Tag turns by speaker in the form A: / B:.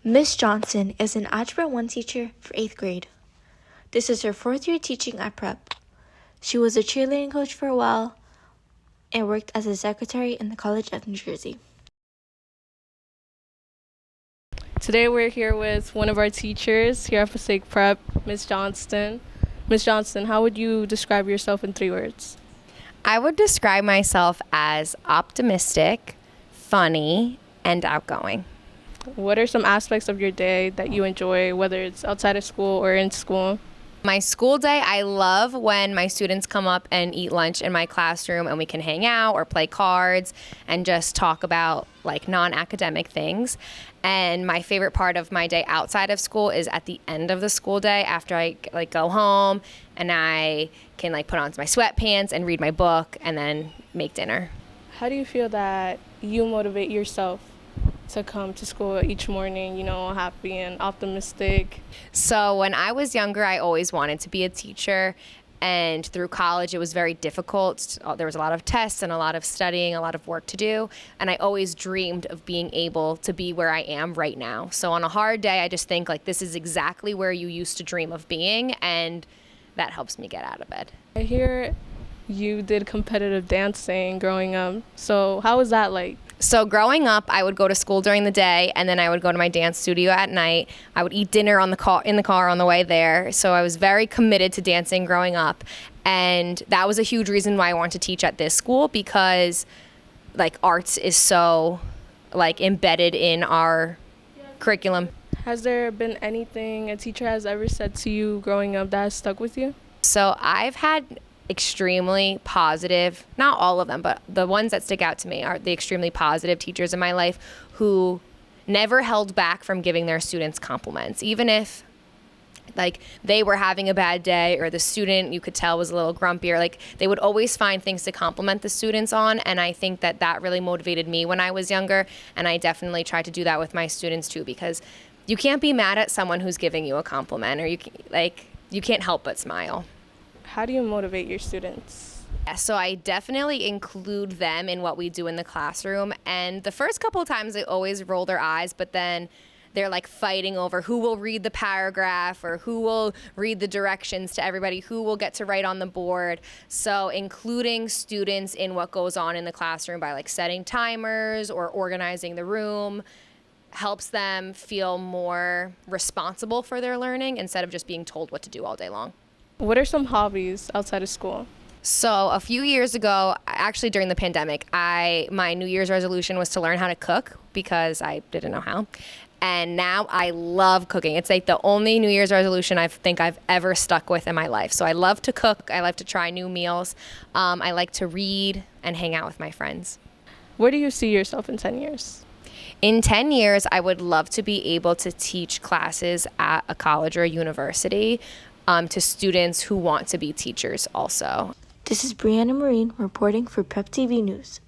A: Miss Johnston is an Algebra 1 teacher for 8th grade. This is her 4th year teaching at prep. She was a cheerleading coach for a while and worked as a secretary in the College of New Jersey.
B: Today we're here with one of our teachers here at Passaic Prep, Miss Johnston. Miss Johnston, how would you describe yourself in 3 words?
C: I would describe myself as optimistic, funny, and outgoing.
B: What are some aspects of your day that you enjoy, whether it's outside of school or in school?
C: My school day, I love when my students come up and eat lunch in my classroom and we can hang out or play cards and just talk about like non-academic things. And my favorite part of my day outside of school is at the end of the school day after I go home and I can put on my sweatpants and read my book and then make dinner.
B: How do you feel that you motivate yourself to come to school each morning, happy and optimistic?
C: So when I was younger, I always wanted to be a teacher. And through college, it was very difficult. There was a lot of tests and a lot of studying, a lot of work to do. And I always dreamed of being able to be where I am right now. So on a hard day, I just think this is exactly where you used to dream of being. And that helps me get out of bed.
B: I hear you did competitive dancing growing up. So how was that like?
C: So growing up, I would go to school during the day, and then I would go to my dance studio at night. I would eat dinner in the car on the way there. So I was very committed to dancing growing up, and that was a huge reason why I wanted to teach at this school, because arts is so embedded in our curriculum.
B: Has there been anything a teacher has ever said to you growing up that has stuck with you?
C: So I've had extremely positive, not all of them, but the ones that stick out to me are the extremely positive teachers in my life who never held back from giving their students compliments, even if they were having a bad day or the student you could tell was a little grumpier. They would always find things to compliment the students on, and I think that really motivated me when I was younger, and I definitely try to do that with my students too, because you can't be mad at someone who's giving you a compliment, or you can't help but smile.
B: How do you motivate your students?
C: Yeah, so I definitely include them in what we do in the classroom. And the first couple of times they always roll their eyes, but then they're fighting over who will read the paragraph or who will read the directions to everybody, who will get to write on the board. So including students in what goes on in the classroom by setting timers or organizing the room helps them feel more responsible for their learning instead of just being told what to do all day long.
B: What are some hobbies outside of school?
C: So a few years ago, actually during the pandemic, my New Year's resolution was to learn how to cook because I didn't know how. And now I love cooking. It's the only New Year's resolution I think I've ever stuck with in my life. So I love to cook. I love to try new meals. I like to read and hang out with my friends.
B: Where do you see yourself in 10 years?
C: In 10 years, I would love to be able to teach classes at a college or a university to students who want to be teachers also.
A: This is Brianna Marine reporting for Prep TV News.